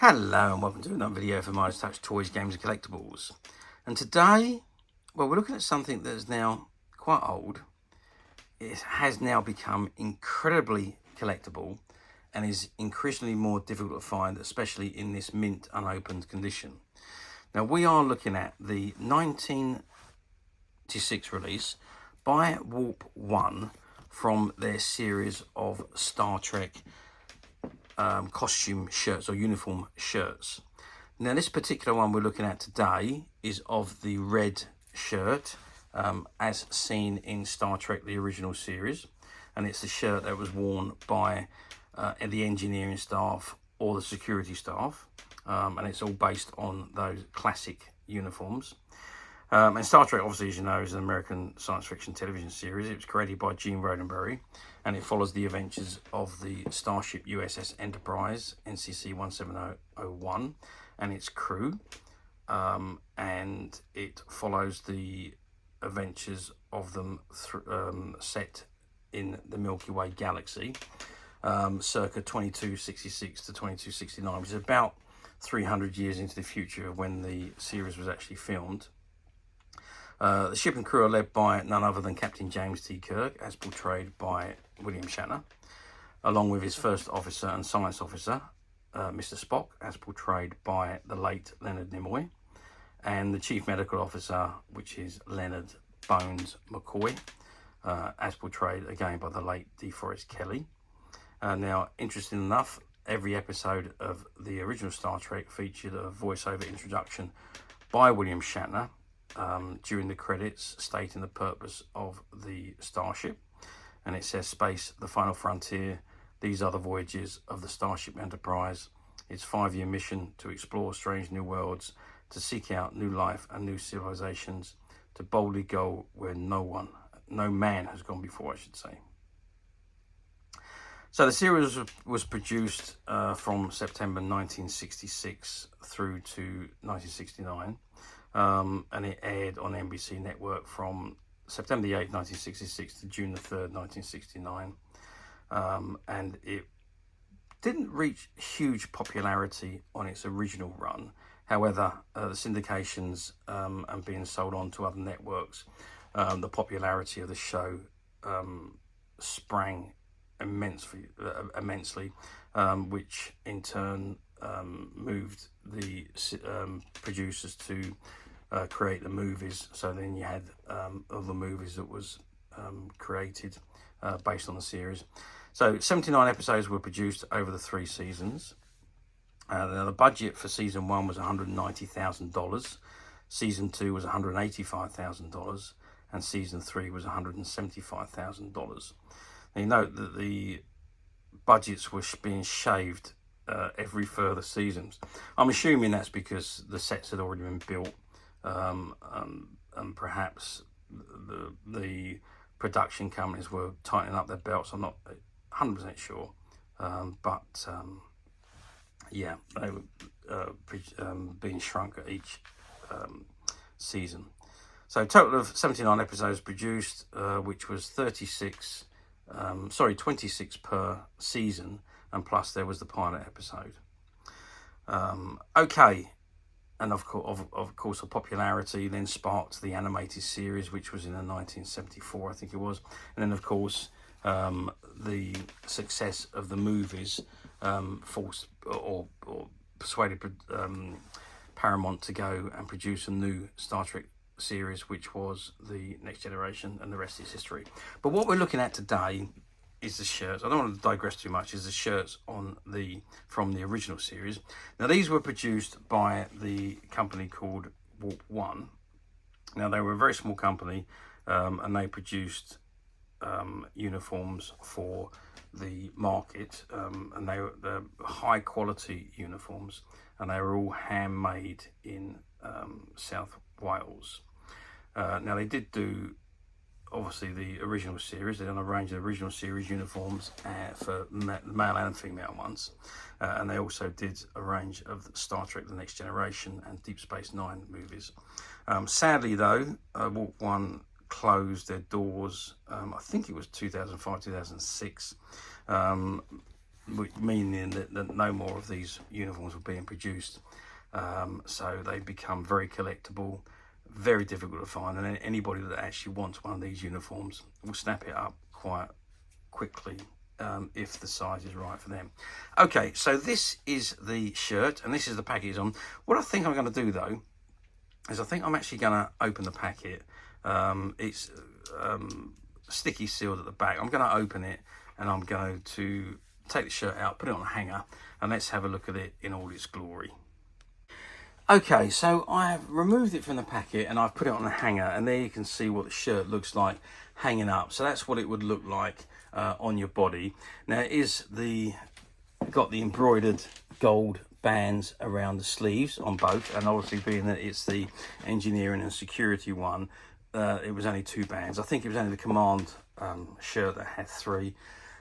Hello and welcome to another video for Midas Touch Toys, Games and Collectibles. And today, well, we're looking at something that is now quite old. It has now become incredibly collectible and is increasingly more difficult to find, especially in this mint unopened condition. Now we are looking at the 1996 release by Warp 1 from their series of Star Trek costume shirts or uniform shirts. Now this particular one we're looking at today is of the red shirt as seen in Star Trek the original series, and it's the shirt that was worn by the engineering staff or the security staff, and it's all based on those classic uniforms. And Star Trek, obviously, as you know, is an American science fiction television series. It was created by Gene Roddenberry, and it follows the adventures of the starship USS Enterprise, NCC 1701, and its crew. And it follows the adventures of them set in the Milky Way galaxy, circa 2266 to 2269, which is about 300 years into the future of when the series was actually filmed. The ship and crew are led by none other than Captain James T. Kirk, as portrayed by William Shatner, along with his first officer and science officer, Mr. Spock, as portrayed by the late Leonard Nimoy, and the chief medical officer, which is Leonard Bones McCoy, as portrayed again by the late DeForest Kelley. Now, interesting enough, every episode of the original Star Trek featured a voiceover introduction by William Shatner during the credits, stating the purpose of the starship, and it says, "Space, the final frontier. These are the voyages of the Starship Enterprise. Its 5-year mission to explore strange new worlds, to seek out new life and new civilizations, to boldly go where no man has gone before, I should say." So the series was produced from September 1966 through to 1969. And it aired on NBC Network from September the 8th, 1966 to June the 3rd, 1969. And it didn't reach huge popularity on its original run. However, the syndications and being sold on to other networks, the popularity of the show sprang immensely, which in turn moved the producers to create the movies. So then you had other movies that was created based on the series. So 79 episodes were produced over the 3 seasons. Now the budget for season 1 was $190,000, season 2 was $185,000, and season 3 was $175,000. Now you note that the budgets were being shaved every further seasons. I'm assuming that's because the sets had already been built, and perhaps the production companies were tightening up their belts. I'm not 100% sure, but yeah, they were being shrunk at each season. So a total of 79 episodes produced, which was 26 per season, and plus there was the pilot episode. Okay, and of course, the popularity then sparked the animated series, which was in 1974, I think it was, and then of course the success of the movies forced or persuaded Paramount to go and produce a new Star Trek series, which was the Next Generation, and the rest is history. But what we're looking at today is the shirts. I don't want to digress too much. Is the shirts from the original series. Now these were produced by the company called Warp 1. Now they were a very small company, and they produced uniforms for the market, and they were high quality uniforms, and they were all handmade in South Wales. Now they did do obviously the original series. They done a range of original series uniforms for male and female ones, and they also did a range of Star Trek The Next Generation and Deep Space Nine movies. Sadly though, Warp 1 closed their doors, I think it was 2005, 2006. meaning that no more of these uniforms were being produced. So they become very collectible, very difficult to find, and anybody that actually wants one of these uniforms will snap it up quite quickly if the size is right for them. Okay, so this is the shirt and this is the package on. What I think I'm going to do though is I think I'm actually going to open the packet. It's sticky sealed at the back. I'm going to open it and I'm going to take the shirt out, put it on a hanger, and let's have a look at it in all its glory. Okay, so I've removed it from the packet and I've put it on a hanger, and there you can see what the shirt looks like hanging up. So that's what it would look like on your body. Now it is got the embroidered gold bands around the sleeves on both, and obviously being that it's the engineering and security one, it was only 2 bands. I think it was only the command shirt that had 3.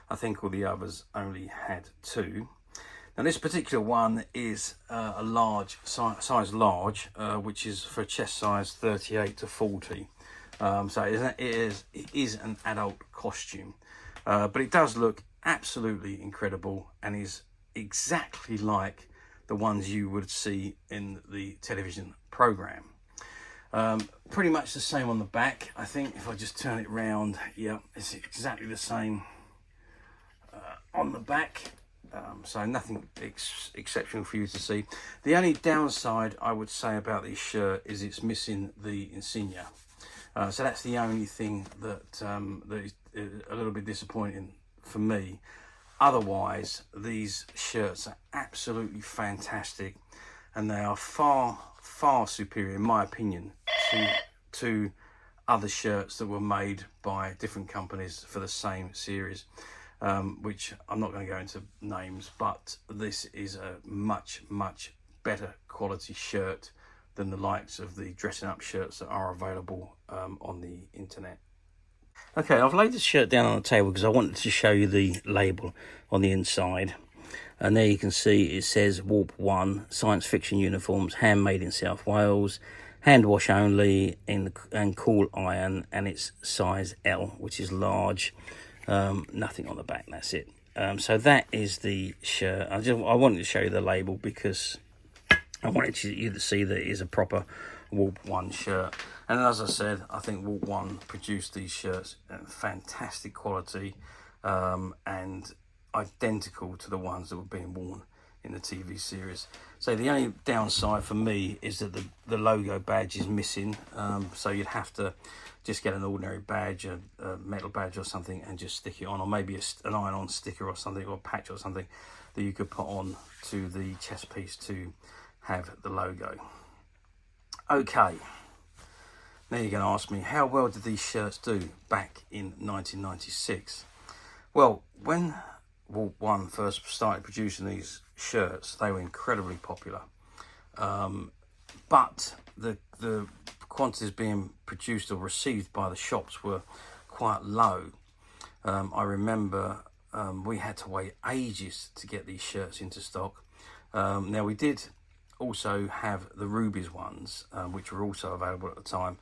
I think all the others only had 2. Now this particular one is a large size large, which is for chest size 38 to 40. So it is an adult costume, but it does look absolutely incredible and is exactly like the ones you would see in the television program. Pretty much the same on the back. I think if I just turn it round, yeah, it's exactly the same on the back. So nothing exceptional for you to see. The only downside I would say about this shirt is it's missing the insignia. So that's the only thing that is a little bit disappointing for me. Otherwise, these shirts are absolutely fantastic, and they are far superior, in my opinion, to other shirts that were made by different companies for the same series. Which I'm not going to go into names, but this is a much better quality shirt than the likes of the dressing up shirts that are available on the internet. Okay, I've laid this shirt down on the table because I wanted to show you the label on the inside, and there you can see it says Warp 1 Science Fiction Uniforms, handmade in South Wales, hand wash only, and cool iron, and it's size L, which is large. Nothing on the back, that's it. So that is the shirt. I wanted to show you the label because I wanted you to see that it is a proper Warp 1 shirt. And as I said, I think Warp 1 produced these shirts in fantastic quality and identical to the ones that were being worn in the TV series. So the only downside for me is that the logo badge is missing. So you'd have to just get an ordinary badge, a metal badge or something, and just stick it on, or maybe an iron-on sticker or something, or a patch or something that you could put on to the chest piece to have the logo. Okay, now you're going to ask me, how well did these shirts do back in 1996? Well, when Warp 1 first started producing these shirts, they were incredibly popular, but the quantities being produced or received by the shops were quite low. I remember we had to wait ages to get these shirts into stock. Now we did also have the rubies ones, which were also available at the time,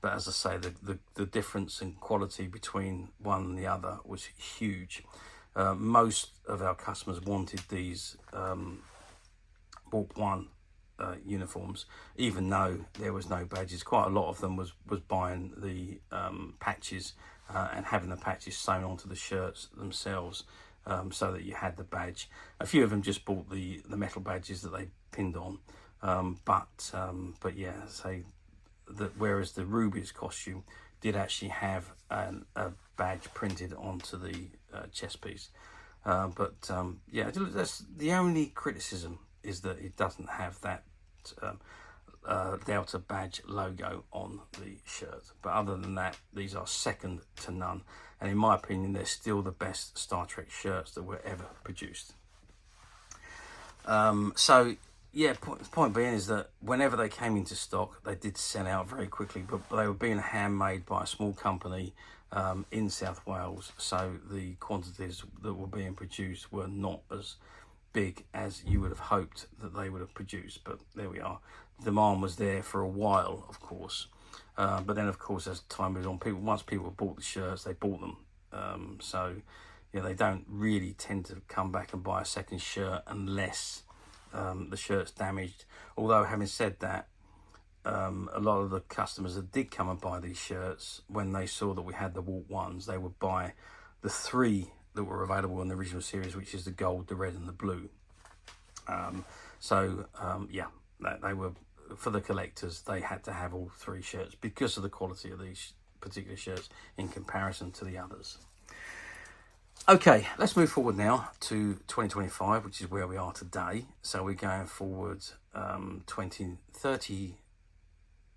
but as I say, the difference in quality between one and the other was huge. Most of our customers wanted these Warp 1 uniforms, even though there was no badges. Quite a lot of them was buying the patches and having the patches sewn onto the shirts themselves, so that you had the badge. A few of them just bought the metal badges that they pinned on, but yeah, say that whereas the rubies costume did actually have a badge printed onto the chest piece, yeah, that's the only criticism, is that it doesn't have that Delta badge logo on the shirt. But other than that, these are second to none, and in my opinion, they're still the best Star Trek shirts that were ever produced. So yeah, point being is that whenever they came into stock, they did sell out very quickly, but they were being handmade by a small company in South Wales, so the quantities that were being produced were not as big as you would have hoped that they would have produced. But there we are. The demand was there for a while, of course, but then of course as time moves on, once people bought the shirts, they bought them. So you know, they don't really tend to come back and buy a second shirt unless the shirt's damaged. Although having said that, a lot of the customers that did come and buy these shirts, when they saw that we had the Warp ones, they would buy the 3 that were available in the original series, which is the gold, the red and the blue. Yeah, they were, for the collectors, they had to have all 3 shirts because of the quality of these particular shirts in comparison to the others. Okay, let's move forward now to 2025, which is where we are today. So we're going forward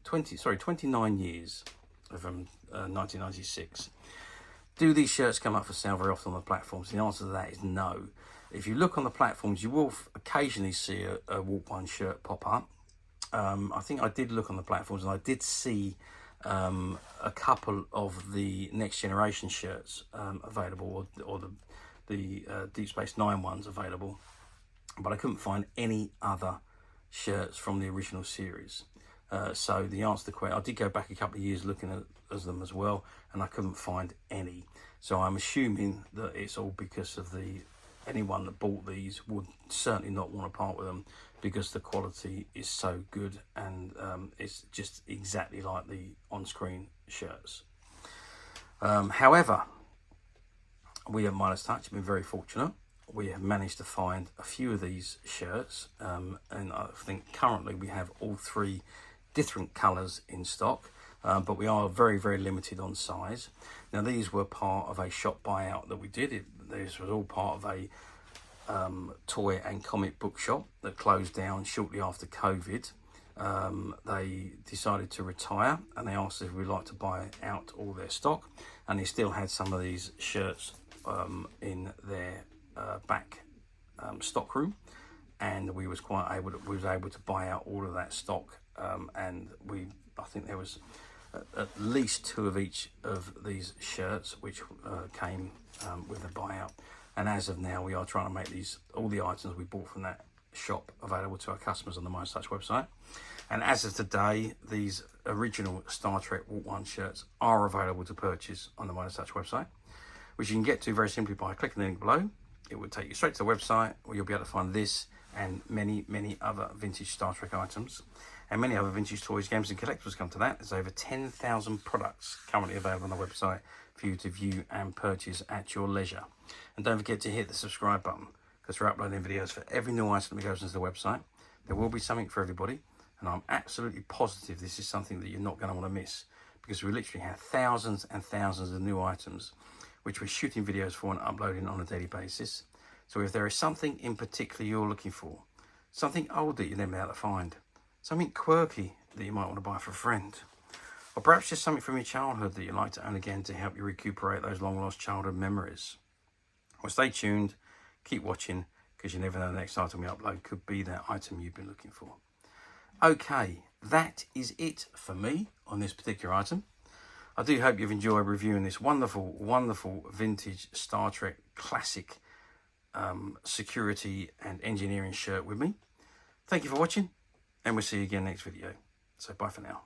29 years from 1996. Do these shirts come up for sale very often on the platforms? The answer to that is no. If you look on the platforms, you will occasionally see a Warp 1 shirt pop up. I think I did look on the platforms and I did see a couple of the Next Generation shirts available, or the Deep Space Nine ones available, but I couldn't find any other shirts from the original series. So the answer to the question, I did go back a couple of years looking at them as well, and I couldn't find any. So I'm assuming that it's all because of anyone that bought these would certainly not want to part with them, because the quality is so good, and it's just exactly like the on-screen shirts. However, we at Midas Touch have been very fortunate. We have managed to find a few of these shirts, and I think currently we have all 3 different colours in stock, but we are very, very limited on size. Now, these were part of a shop buyout that we did. This was all part of a toy and comic book shop that closed down shortly after COVID. They decided to retire, and they asked if we'd like to buy out all their stock, and they still had some of these shirts in their back stock room, and we was able to buy out all of that stock, and I think there was at least 2 of each of these shirts which came with a buyout. And as of now, we are trying to make all the items we bought from that shop available to our customers on the Midas Touch website. And as of today, these original Star Trek Warp 1 shirts are available to purchase on the Midas Touch website, which you can get to very simply by clicking the link below. It will take you straight to the website, where you'll be able to find this and many, many other vintage Star Trek items, and many other vintage toys, games and collectibles come to that. There's over 10,000 products currently available on the website for you to view and purchase at your leisure. And don't forget to hit the subscribe button, because we're uploading videos for every new item that goes into the website. There will be something for everybody, and I'm absolutely positive this is something that you're not going to want to miss, because we literally have thousands and thousands of new items which we're shooting videos for and uploading on a daily basis. So if there is something in particular you're looking for, something old that you've never been able to find, something quirky that you might want to buy for a friend, or perhaps just something from your childhood that you'd like to own again to help you recuperate those long lost childhood memories, well, stay tuned, keep watching, because you never know, the next item we upload could be that item you've been looking for. Okay, that is it for me on this particular item. I do hope you've enjoyed reviewing this wonderful, wonderful vintage Star Trek classic security and engineering shirt with me. Thank you for watching, and we'll see you again next video. So bye for now.